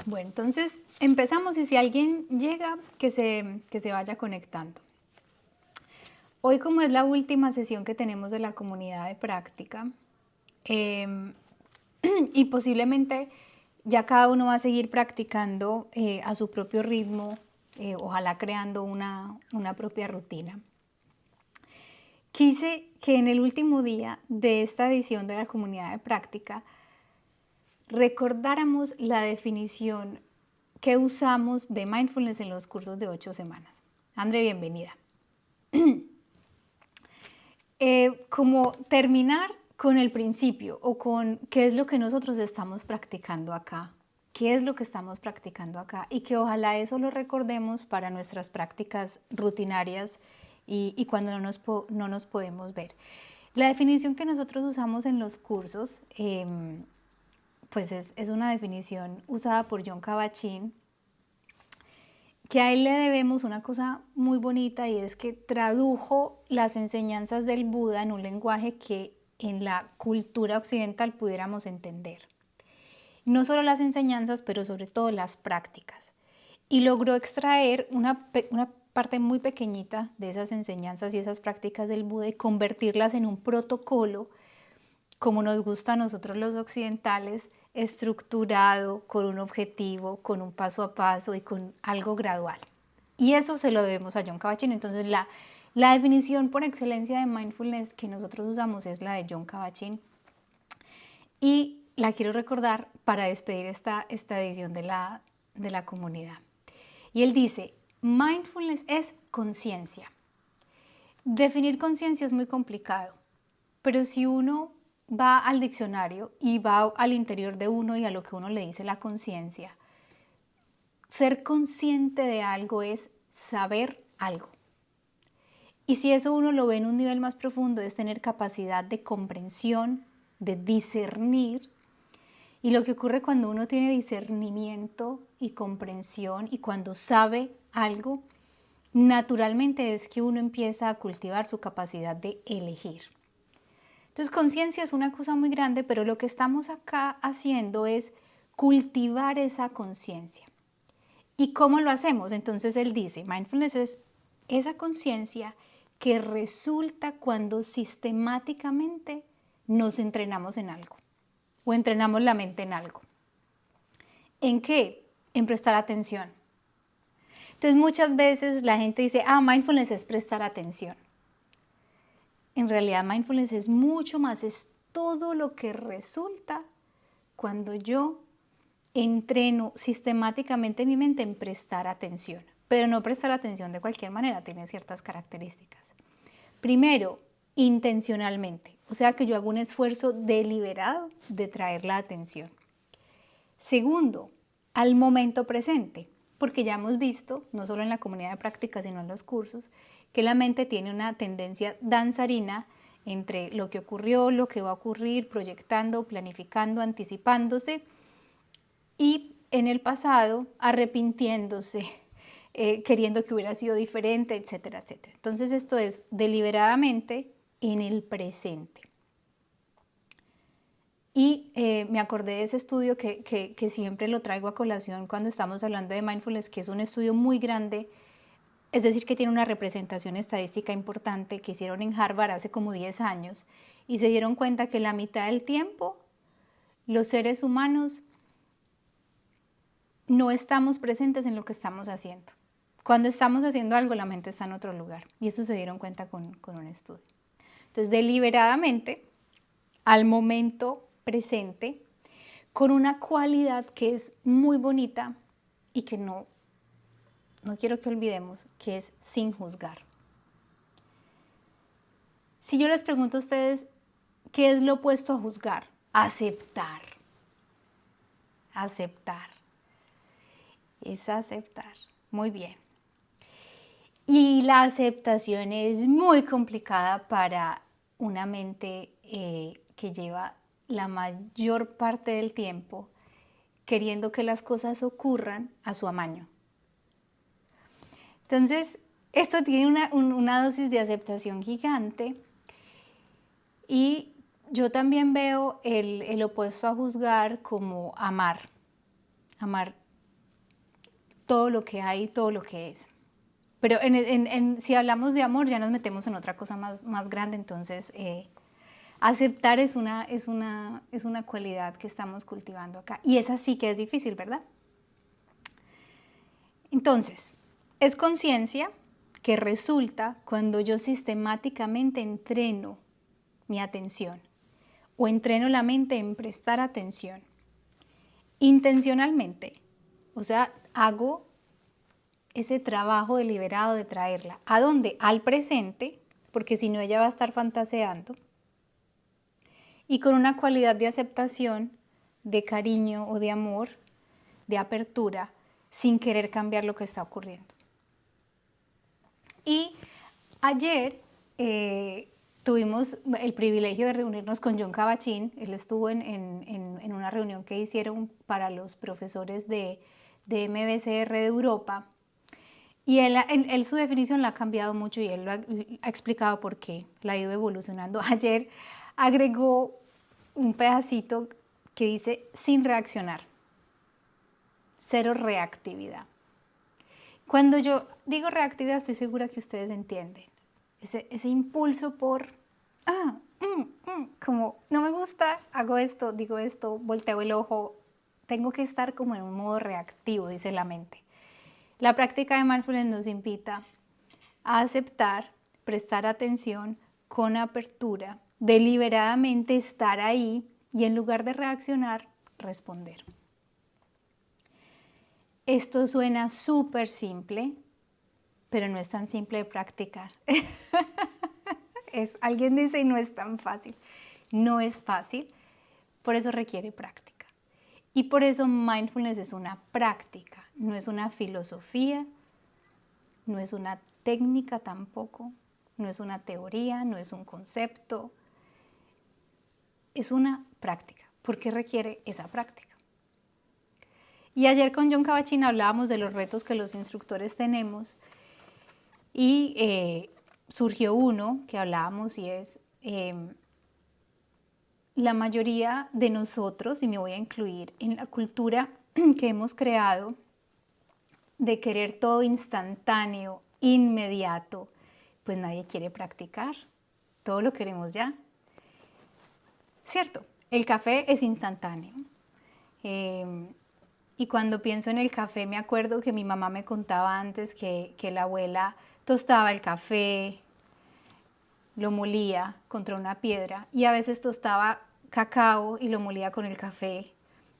Bueno, entonces empezamos y si alguien llega, que se vaya conectando. Hoy, como es la última sesión que tenemos de la comunidad de práctica, em, y posiblemente ya cada uno va a seguir practicando a su propio ritmo, ojalá creando una propia rutina. Quise que en el último día de esta edición de la comunidad de práctica recordáramos la definición que usamos de mindfulness en los cursos de 8 semanas. André, bienvenida. Como terminar con el principio o con qué es lo que nosotros estamos practicando acá, qué es lo que estamos practicando acá y que ojalá eso lo recordemos para nuestras prácticas rutinarias y cuando no nos podemos ver. La definición que nosotros usamos en los cursos, pues es una definición usada por Jon Kabat-Zinn, que a él le debemos una cosa muy bonita y es que tradujo las enseñanzas del Buda en un lenguaje que en la cultura occidental pudiéramos entender. No solo las enseñanzas, pero sobre todo las prácticas. Y logró extraer una parte muy pequeñita de esas enseñanzas y esas prácticas del Buda y convertirlas en un protocolo, como nos gusta a nosotros los occidentales, estructurado, con un objetivo, con un paso a paso y con algo gradual. Y eso se lo debemos a Jon Kabat-Zinn. Entonces la definición por excelencia de mindfulness que nosotros usamos es la de Jon Kabat-Zinn. Y la quiero recordar para despedir esta edición de la comunidad. Y él dice, mindfulness es conciencia. Definir conciencia es muy complicado, pero si uno va al diccionario y va al interior de uno y a lo que uno le dice la conciencia, ser consciente de algo es saber algo. Y si eso uno lo ve en un nivel más profundo, es tener capacidad de comprensión, de discernir. Y lo que ocurre cuando uno tiene discernimiento y comprensión y cuando sabe algo, naturalmente es que uno empieza a cultivar su capacidad de elegir. Entonces, conciencia es una cosa muy grande, pero lo que estamos acá haciendo es cultivar esa conciencia. ¿Y cómo lo hacemos? Entonces él dice, mindfulness es esa conciencia que resulta cuando sistemáticamente nos entrenamos en algo o entrenamos la mente en algo. ¿En qué? En prestar atención. Entonces muchas veces la gente dice, mindfulness es prestar atención. En realidad mindfulness es mucho más, es todo lo que resulta cuando yo entreno sistemáticamente mi mente en prestar atención, pero no prestar atención de cualquier manera, tiene ciertas características. Primero, intencionalmente, o sea que yo hago un esfuerzo deliberado de traer la atención. Segundo, al momento presente, porque ya hemos visto, no solo en la comunidad de práctica, sino en los cursos, que la mente tiene una tendencia danzarina entre lo que ocurrió, lo que va a ocurrir, proyectando, planificando, anticipándose, y en el pasado arrepintiéndose, queriendo que hubiera sido diferente, etcétera, etcétera. Entonces esto es deliberadamente en el presente. Y me acordé de ese estudio que siempre lo traigo a colación cuando estamos hablando de mindfulness, que es un estudio muy grande, es decir, que tiene una representación estadística importante que hicieron en Harvard hace como 10 años y se dieron cuenta que la mitad del tiempo los seres humanos no estamos presentes en lo que estamos haciendo. Cuando estamos haciendo algo, la mente está en otro lugar. Y eso se dieron cuenta con un estudio. Entonces, deliberadamente, al momento presente, con una cualidad que es muy bonita y que no quiero que olvidemos, que es sin juzgar. Si yo les pregunto a ustedes, ¿qué es lo opuesto a juzgar? Aceptar. Aceptar. Es aceptar. Muy bien. Y la aceptación es muy complicada para una mente que lleva la mayor parte del tiempo queriendo que las cosas ocurran a su amaño. Entonces, esto tiene una dosis de aceptación gigante y yo también veo el opuesto a juzgar como amar. Amar todo lo que hay, todo lo que es. Pero si hablamos de amor ya nos metemos en otra cosa más grande, entonces aceptar es una cualidad que estamos cultivando acá. Y esa sí que es difícil, ¿verdad? Entonces, es conciencia que resulta cuando yo sistemáticamente entreno mi atención o entreno la mente en prestar atención intencionalmente. O sea, hago ese trabajo deliberado de traerla. ¿A dónde? Al presente, porque si no ella va a estar fantaseando. Y con una cualidad de aceptación, de cariño o de amor, de apertura, sin querer cambiar lo que está ocurriendo. Y ayer tuvimos el privilegio de reunirnos con John Kabat-Zinn. Él estuvo en una reunión que hicieron para los profesores de MBCR de Europa. Y él su definición la ha cambiado mucho y él lo ha explicado por qué, la ha ido evolucionando. Ayer agregó un pedacito que dice sin reaccionar, cero reactividad. Cuando yo digo reactividad estoy segura que ustedes entienden. Ese impulso por, como no me gusta, hago esto, digo esto, volteo el ojo, tengo que estar como en un modo reactivo, dice la mente. La práctica de mindfulness nos invita a aceptar, prestar atención con apertura, deliberadamente estar ahí y en lugar de reaccionar, responder. Esto suena súper simple, pero no es tan simple de practicar. Alguien dice no es tan fácil. No es fácil, por eso requiere práctica. Y por eso mindfulness es una práctica, no es una filosofía, no es una técnica tampoco, no es una teoría, no es un concepto, es una práctica. ¿Por qué requiere esa práctica? Y ayer con John Kabat-Zinn hablábamos de los retos que los instructores tenemos y surgió uno que hablábamos y es la mayoría de nosotros, y me voy a incluir, en la cultura que hemos creado de querer todo instantáneo, inmediato, pues nadie quiere practicar, todo lo queremos ya. Cierto, el café es instantáneo. Y cuando pienso en el café me acuerdo que mi mamá me contaba antes que la abuela tostaba el café, lo molía contra una piedra y a veces tostaba cacao y lo molía con el café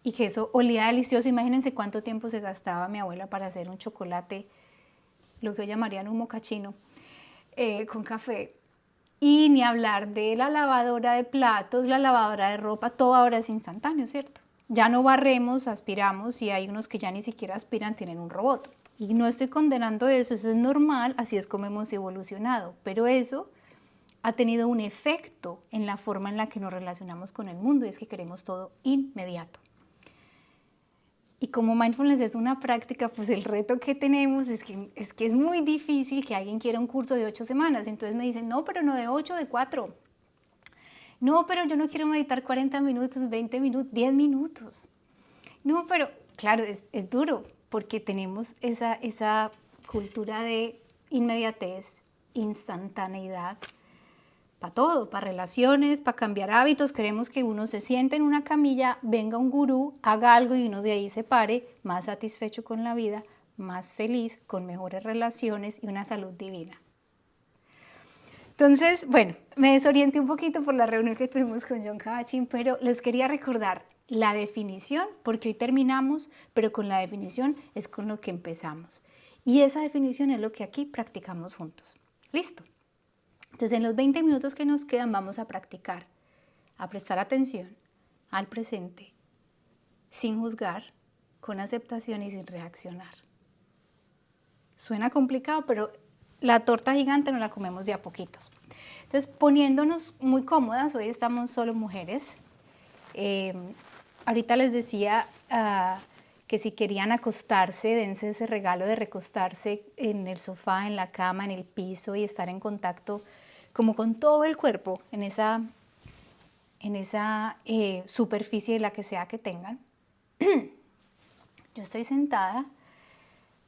y que eso olía delicioso. Imagínense cuánto tiempo se gastaba mi abuela para hacer un chocolate, lo que hoy llamarían un mocachino, con café. Y ni hablar de la lavadora de platos, la lavadora de ropa, todo ahora es instantáneo, ¿cierto? Ya no barremos, aspiramos y hay unos que ya ni siquiera aspiran, tienen un robot. Y no estoy condenando eso es normal, así es como hemos evolucionado, pero eso ha tenido un efecto en la forma en la que nos relacionamos con el mundo y es que queremos todo inmediato. Y como mindfulness es una práctica, pues el reto que tenemos es que es muy difícil que alguien quiera un curso de 8 semanas. Entonces me dicen, no, pero no de 8, de 4. No, pero yo no quiero meditar 40 minutos, 20 minutos, 10 minutos. No, pero claro, es duro porque tenemos esa cultura de inmediatez, instantaneidad, para todo, para relaciones, para cambiar hábitos. Queremos que uno se siente en una camilla, venga un gurú, haga algo y uno de ahí se pare más satisfecho con la vida, más feliz, con mejores relaciones y una salud divina. Entonces, bueno, me desorienté un poquito por la reunión que tuvimos con John Kabat-Zinn, pero les quería recordar la definición, porque hoy terminamos, pero con la definición es con lo que empezamos. Y esa definición es lo que aquí practicamos juntos. ¿Listo? Entonces, en los 20 minutos que nos quedan vamos a practicar, a prestar atención al presente, sin juzgar, con aceptación y sin reaccionar. Suena complicado, pero la torta gigante nos la comemos de a poquitos. Entonces, poniéndonos muy cómodas, hoy estamos solo mujeres. Ahorita les decía que si querían acostarse, dense ese regalo de recostarse en el sofá, en la cama, en el piso y estar en contacto como con todo el cuerpo en esa superficie de la que sea que tengan. Yo estoy sentada,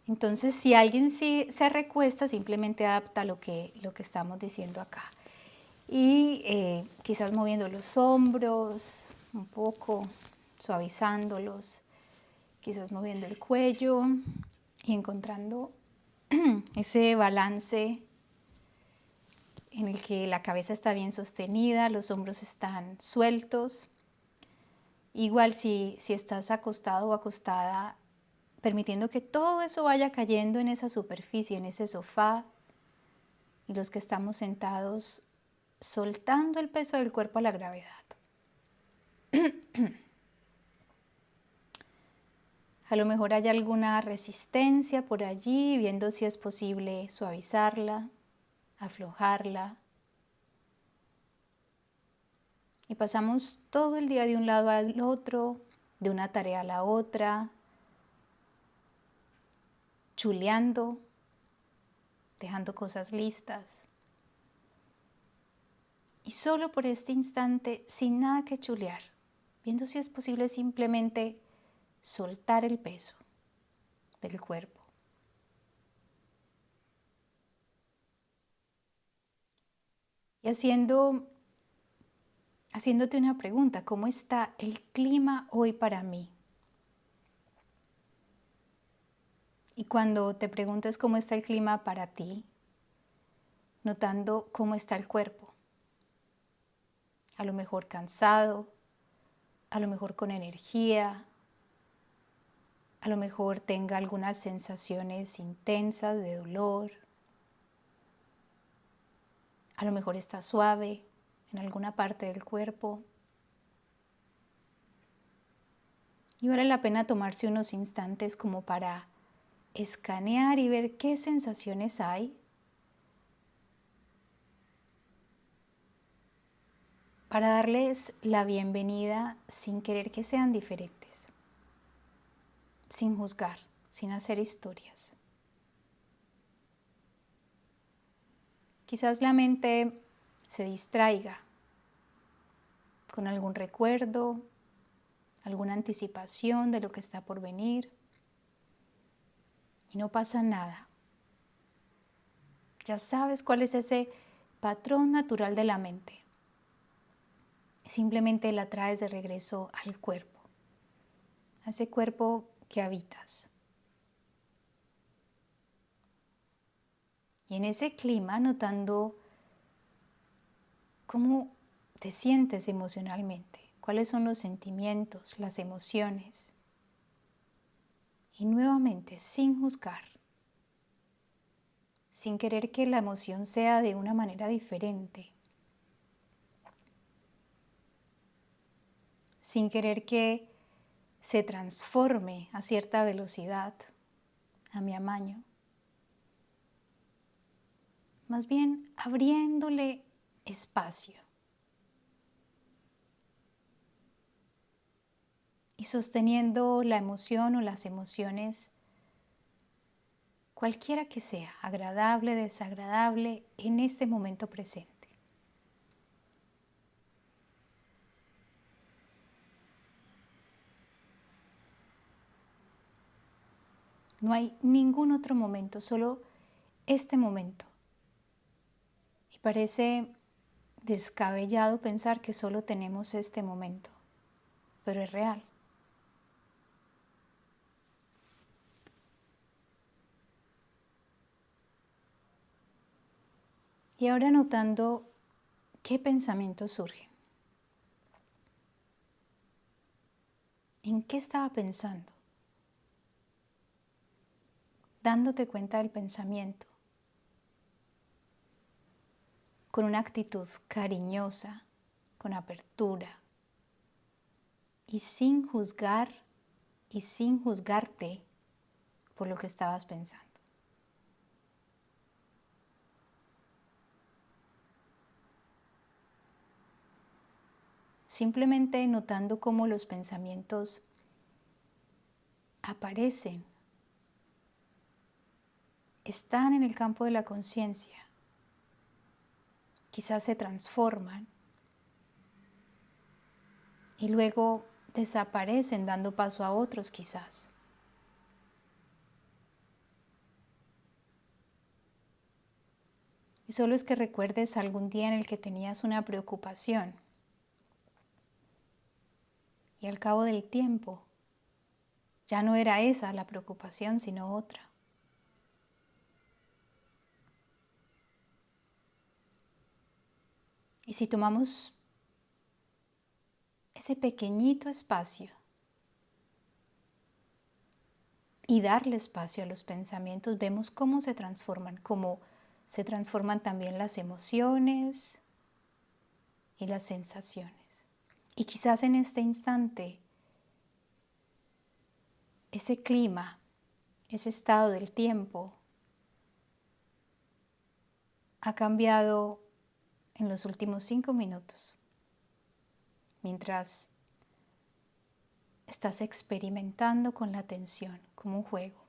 Entonces, si alguien sí se recuesta, simplemente adapta lo que estamos diciendo acá. Y quizás moviendo los hombros un poco, suavizándolos, quizás moviendo el cuello y encontrando ese balance en el que la cabeza está bien sostenida, los hombros están sueltos. Igual si estás acostado o acostada, permitiendo que todo eso vaya cayendo en esa superficie, en ese sofá, y los que estamos sentados, soltando el peso del cuerpo a la gravedad. A lo mejor hay alguna resistencia por allí, viendo si es posible suavizarla, aflojarla. Y pasamos todo el día de un lado al otro, de una tarea a la otra, chuleando, dejando cosas listas. Y solo por este instante, sin nada que chulear, viendo si es posible simplemente soltar el peso del cuerpo. Y haciéndote una pregunta, ¿cómo está el clima hoy para mí? Y cuando te preguntes cómo está el clima para ti, notando cómo está el cuerpo. A lo mejor cansado, a lo mejor con energía, a lo mejor tenga algunas sensaciones intensas de dolor, a lo mejor está suave en alguna parte del cuerpo. Y vale la pena tomarse unos instantes como para escanear y ver qué sensaciones hay, para darles la bienvenida sin querer que sean diferentes, sin juzgar, sin hacer historias. Quizás la mente se distraiga con algún recuerdo, alguna anticipación de lo que está por venir, y no pasa nada. Ya sabes cuál es ese patrón natural de la mente. Simplemente la traes de regreso al cuerpo, a ese cuerpo que habitas. Y en ese clima, notando cómo te sientes emocionalmente, cuáles son los sentimientos, las emociones. Y nuevamente, sin juzgar, sin querer que la emoción sea de una manera diferente, sin querer que se transforme a cierta velocidad, a mi amaño. Más bien abriéndole espacio y sosteniendo la emoción o las emociones, cualquiera que sea, agradable, desagradable, en este momento presente. No hay ningún otro momento, solo este momento. Y parece descabellado pensar que solo tenemos este momento, pero es real. Y ahora notando qué pensamientos surgen. ¿En qué estaba pensando? Dándote cuenta del pensamiento, con una actitud cariñosa, con apertura y sin juzgar y sin juzgarte por lo que estabas pensando. Simplemente notando cómo los pensamientos aparecen, están en el campo de la conciencia, quizás se transforman y luego desaparecen dando paso a otros quizás. Y solo es que recuerdes algún día en el que tenías una preocupación. Y al cabo del tiempo, ya no era esa la preocupación, sino otra. Y si tomamos ese pequeñito espacio y darle espacio a los pensamientos, vemos cómo se transforman, cómo se transforman también las emociones y las sensaciones. Y quizás en este instante, ese clima, ese estado del tiempo, ha cambiado en los últimos 5 minutos, mientras estás experimentando con la atención como un juego.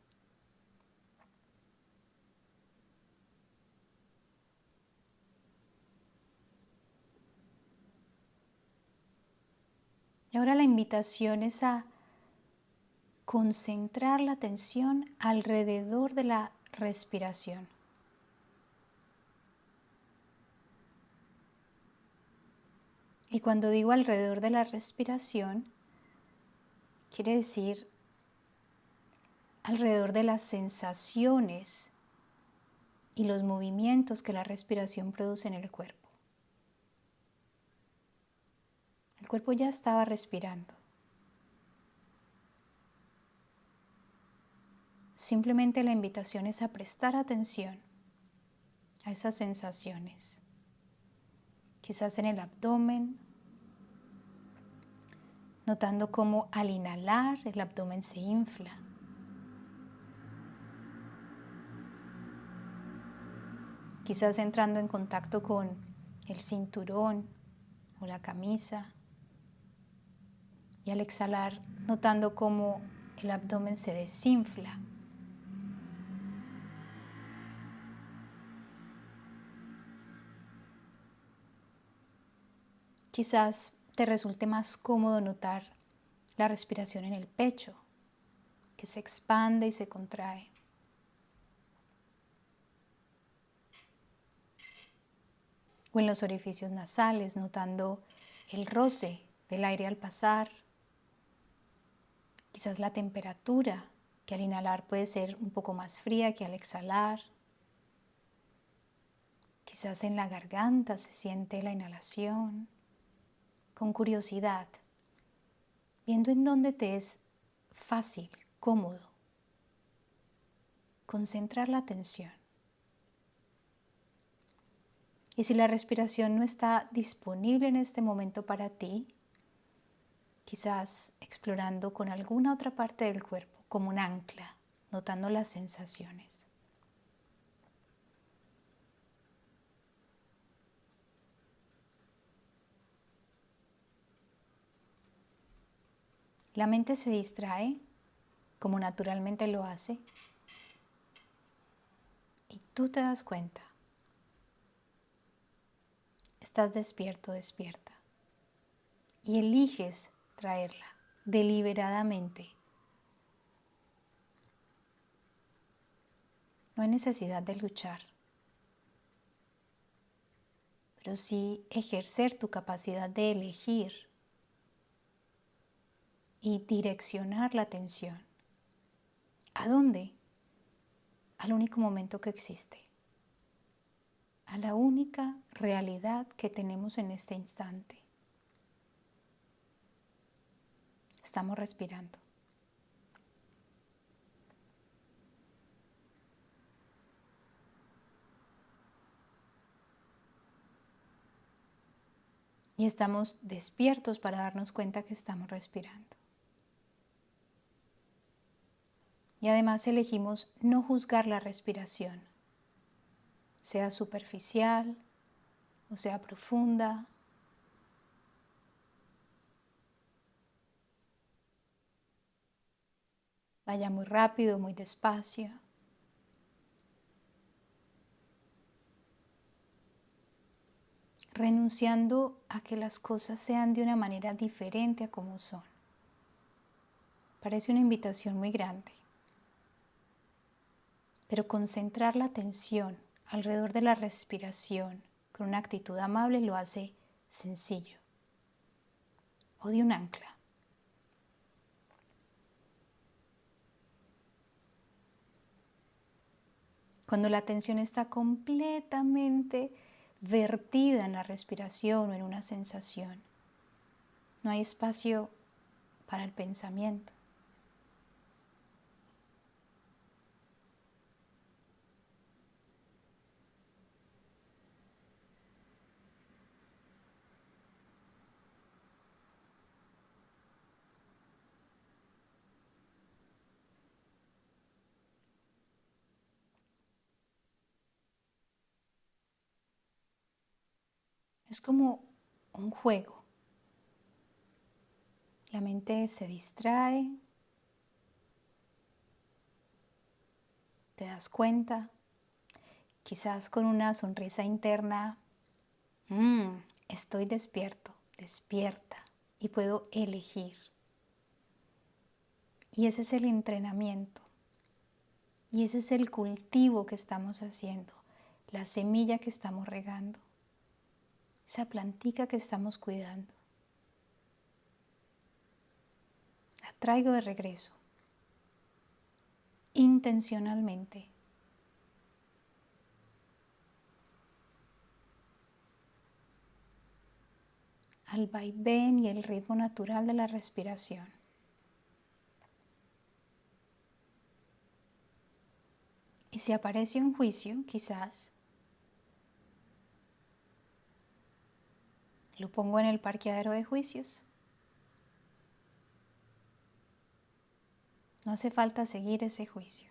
Y ahora la invitación es a concentrar la atención alrededor de la respiración. Y cuando digo alrededor de la respiración, quiere decir alrededor de las sensaciones y los movimientos que la respiración produce en el cuerpo. El cuerpo ya estaba respirando. Simplemente la invitación es a prestar atención a esas sensaciones. Quizás en el abdomen, notando cómo al inhalar el abdomen se infla. Quizás entrando en contacto con el cinturón o la camisa. Y al exhalar, notando cómo el abdomen se desinfla. Quizás te resulte más cómodo notar la respiración en el pecho, que se expande y se contrae. O en los orificios nasales, notando el roce del aire al pasar. Quizás la temperatura, que al inhalar puede ser un poco más fría que al exhalar. Quizás en la garganta se siente la inhalación. Con curiosidad, viendo en dónde te es fácil, cómodo, concentrar la atención. Y si la respiración no está disponible en este momento para ti, quizás explorando con alguna otra parte del cuerpo, como un ancla, notando las sensaciones. La mente se distrae, como naturalmente lo hace, y tú te das cuenta. Estás despierto, despierta, y eliges traerla deliberadamente. No hay necesidad de luchar, pero sí ejercer tu capacidad de elegir y direccionar la atención. ¿A dónde? Al único momento que existe, a la única realidad que tenemos en este instante. Estamos respirando. Y estamos despiertos para darnos cuenta que estamos respirando. Y además elegimos no juzgar la respiración, sea superficial o sea profunda. Vaya muy rápido, muy despacio. Renunciando a que las cosas sean de una manera diferente a como son. Parece una invitación muy grande. Pero concentrar la atención alrededor de la respiración con una actitud amable lo hace sencillo. O de un ancla. Cuando la atención está completamente vertida en la respiración o en una sensación, no hay espacio para el pensamiento. Es como un juego. La mente se distrae, te das cuenta, quizás con una sonrisa interna, estoy despierto, despierta y puedo elegir. Y ese es el entrenamiento. Y ese es el cultivo que estamos haciendo, la semilla que estamos regando, esa plantica que estamos cuidando. La traigo de regreso, intencionalmente. Al vaivén y el ritmo natural de la respiración. Y si aparece un juicio, quizás, lo pongo en el parqueadero de juicios. No hace falta seguir ese juicio.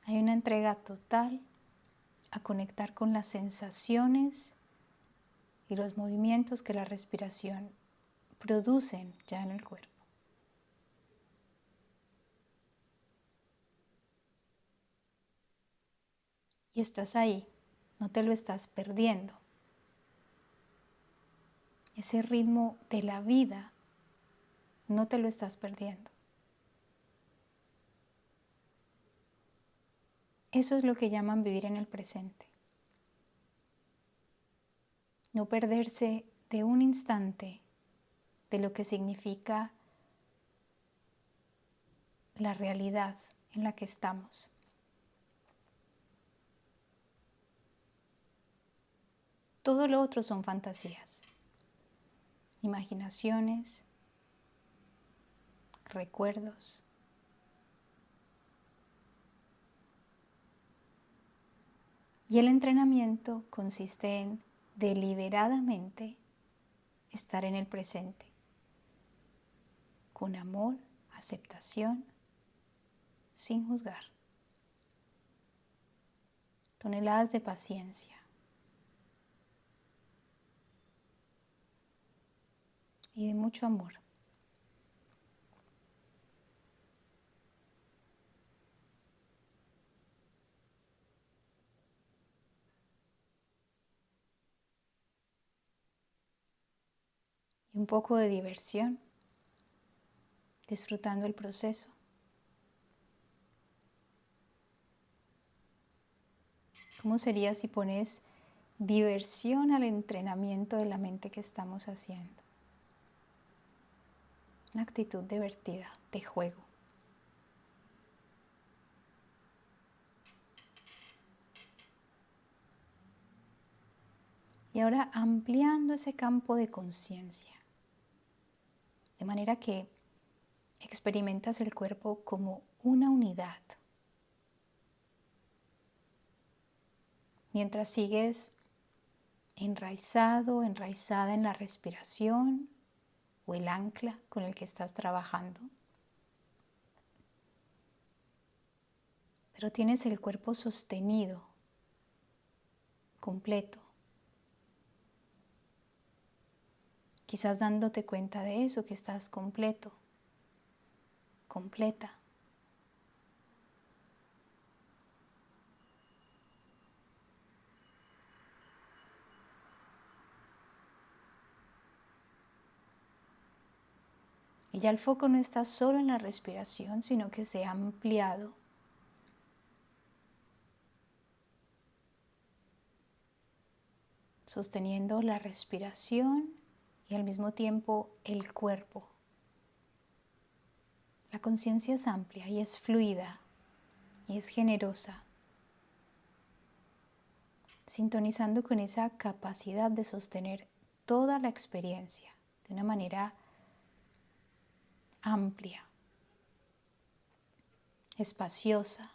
Hay una entrega total a conectar con las sensaciones y los movimientos que la respiración producen ya en el cuerpo. Y estás ahí, no te lo estás perdiendo. Ese ritmo de la vida no te lo estás perdiendo. Eso es lo que llaman vivir en el presente. No perderse de un instante de lo que significa la realidad en la que estamos. Todo lo otro son fantasías, imaginaciones, recuerdos. Y el entrenamiento consiste en deliberadamente estar en el presente, con amor, aceptación, sin juzgar. Toneladas de paciencia y de mucho amor. Y un poco de diversión, disfrutando el proceso. ¿Cómo sería si pones diversión al entrenamiento de la mente que estamos haciendo? Una actitud divertida, de juego. Y ahora ampliando ese campo de conciencia, de manera que experimentas el cuerpo como una unidad. Mientras sigues enraizado, enraizada en la respiración o el ancla con el que estás trabajando. Pero tienes el cuerpo sostenido, completo. Quizás dándote cuenta de eso, que estás completo, completa. Y ya el foco no está solo en la respiración, sino que se ha ampliado. Sosteniendo la respiración y al mismo tiempo el cuerpo. La conciencia es amplia y es fluida y es generosa, sintonizando con esa capacidad de sostener toda la experiencia de una manera amplia, espaciosa.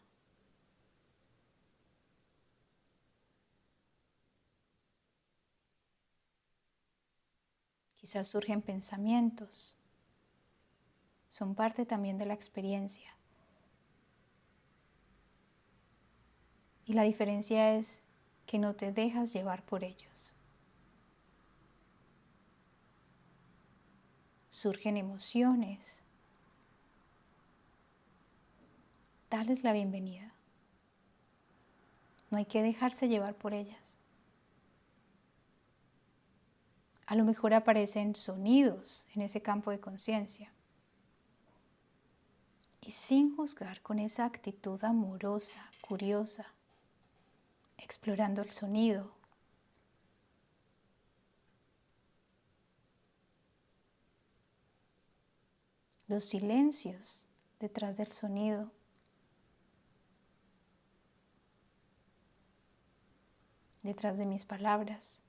Quizás surgen pensamientos, son parte también de la experiencia. Y la diferencia es que no te dejas llevar por ellos. Surgen emociones. Dales la bienvenida. No hay que dejarse llevar por ellas. A lo mejor aparecen sonidos en ese campo de conciencia. Y sin juzgar, con esa actitud amorosa, curiosa, explorando el sonido. Los silencios detrás del sonido. Detrás de mis palabras.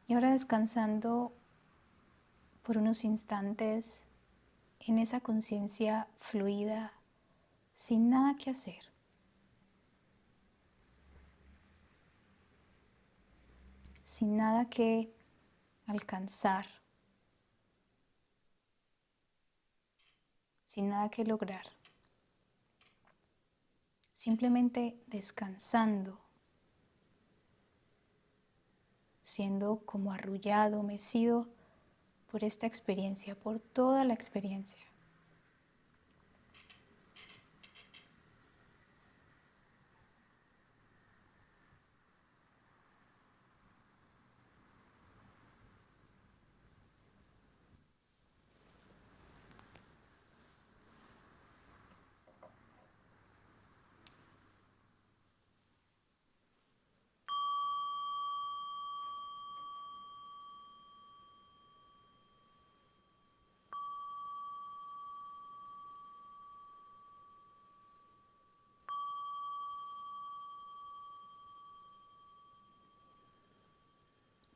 Y ahora descansando por unos instantes en esa conciencia fluida, sin nada que hacer. Sin nada que alcanzar. Sin nada que lograr. Simplemente descansando. Siendo como arrullado, mecido por esta experiencia, por toda la experiencia.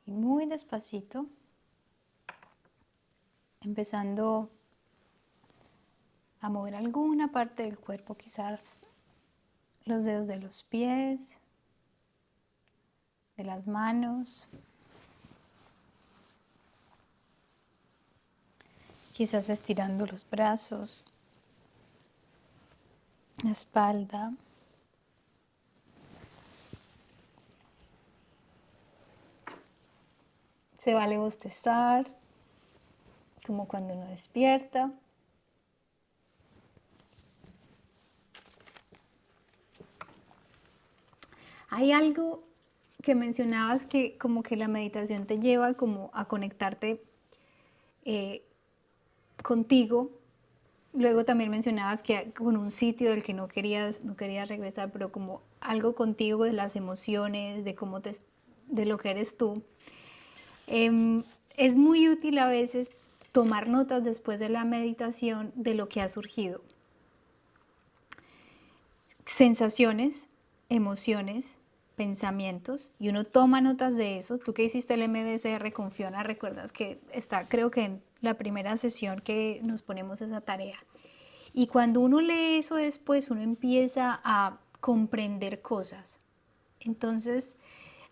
Y muy despacito, empezando a mover alguna parte del cuerpo, quizás los dedos de los pies, de las manos, quizás estirando los brazos, la espalda. Se vale bostezar, como cuando uno despierta. Hay algo que mencionabas que como que la meditación te lleva como a conectarte contigo. Luego también mencionabas que con un sitio del que no querías regresar, pero como algo contigo de las emociones, de cómo de lo que eres tú. Es muy útil a veces tomar notas después de la meditación de lo que ha surgido. Sensaciones, emociones, pensamientos, y uno toma notas de eso. Tú que hiciste el MBCR con Fiona, recuerdas que está, creo que en la primera sesión que nos ponemos esa tarea. Y cuando uno lee eso después, uno empieza a comprender cosas. Entonces,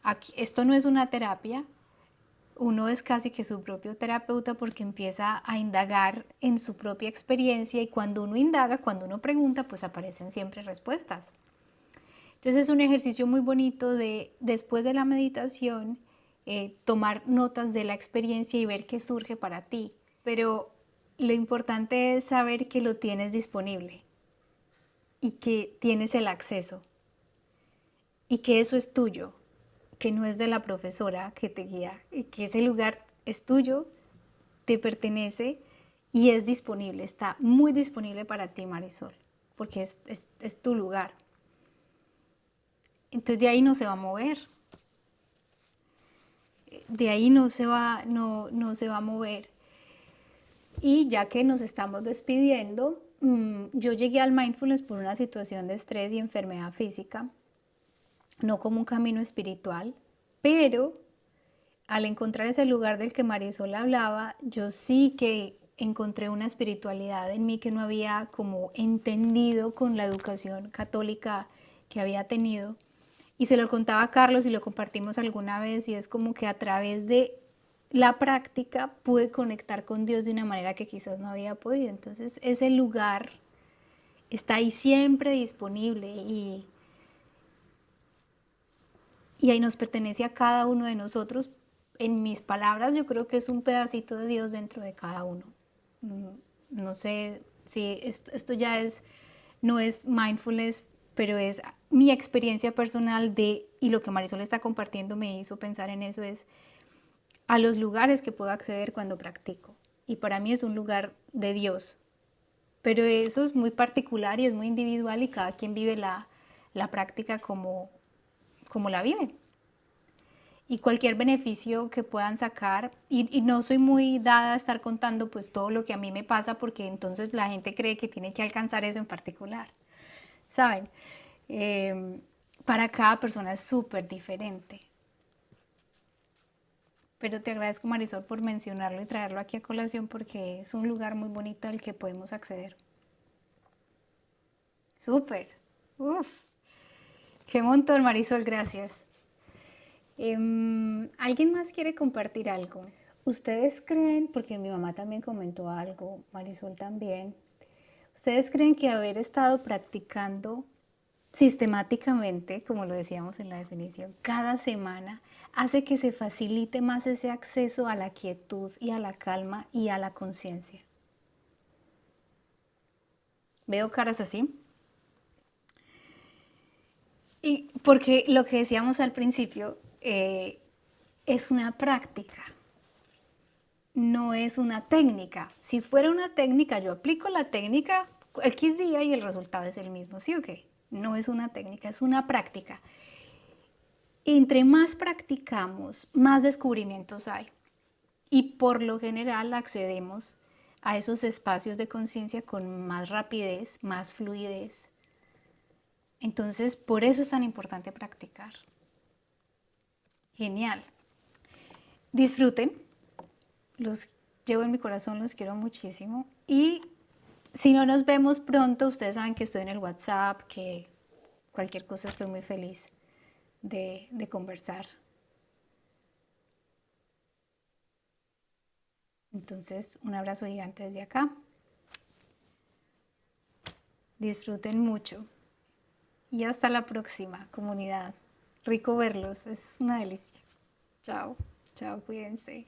aquí, esto no es una terapia, uno es casi que su propio terapeuta porque empieza a indagar en su propia experiencia, y cuando uno indaga, cuando uno pregunta, pues aparecen siempre respuestas. Entonces es un ejercicio muy bonito de, después de la meditación, tomar notas de la experiencia y ver qué surge para ti. Pero Lo importante es saber que lo tienes disponible y que tienes el acceso y que eso es tuyo, que no es de la profesora que te guía y que ese lugar es tuyo, te pertenece y es disponible, está muy disponible para ti, Marisol, porque es tu lugar. Entonces de ahí no se va a mover, de ahí no se va a mover. Y ya que nos estamos despidiendo, yo llegué al mindfulness por una situación de estrés y enfermedad física, no como un camino espiritual, pero al encontrar ese lugar del que Marisol hablaba, yo sí que encontré una espiritualidad en mí que no había como entendido con la educación católica que había tenido. Y se lo contaba a Carlos y lo compartimos alguna vez y es como que a través de la práctica pude conectar con Dios de una manera que quizás no había podido. Entonces ese lugar está ahí siempre disponible y ahí nos pertenece a cada uno de nosotros. En mis palabras, yo creo que es un pedacito de Dios dentro de cada uno. No sé si esto ya no es mindfulness, pero es mi experiencia personal y lo que Marisol está compartiendo me hizo pensar en eso, es a los lugares que puedo acceder cuando practico. Y para mí es un lugar de Dios. Pero eso es muy particular y es muy individual y cada quien vive la práctica como la vive. Y cualquier beneficio que puedan sacar, y no soy muy dada a estar contando pues todo lo que a mí me pasa porque entonces la gente cree que tiene que alcanzar eso en particular, ¿saben? Eh, para cada persona es súper diferente. Pero te agradezco, Marisol, por mencionarlo y traerlo aquí a colación porque es un lugar muy bonito al que podemos acceder. Súper. Uf. Qué montón, Marisol, gracias. ¿Alguien más quiere compartir algo? ¿Ustedes creen, porque mi mamá también comentó algo, Marisol también, ustedes creen que haber estado practicando sistemáticamente, como lo decíamos en la definición, cada semana, hace que se facilite más ese acceso a la quietud y a la calma y a la conciencia? Veo caras así. Y porque lo que decíamos al principio es una práctica, no es una técnica. Si fuera una técnica, yo aplico la técnica X día y el resultado es el mismo, ¿sí o qué? No es una técnica, es una práctica. Entre más practicamos, más descubrimientos hay. Y por lo general accedemos a esos espacios de conciencia con más rapidez, más fluidez. Entonces, por eso es tan importante practicar. Genial. Disfruten. Los llevo en mi corazón, los quiero muchísimo. Y si no nos vemos pronto, ustedes saben que estoy en el WhatsApp, que cualquier cosa estoy muy feliz de conversar. Entonces, un abrazo gigante desde acá. Disfruten mucho. Y hasta la próxima, comunidad. Rico verlos, es una delicia. Chao, chao, cuídense.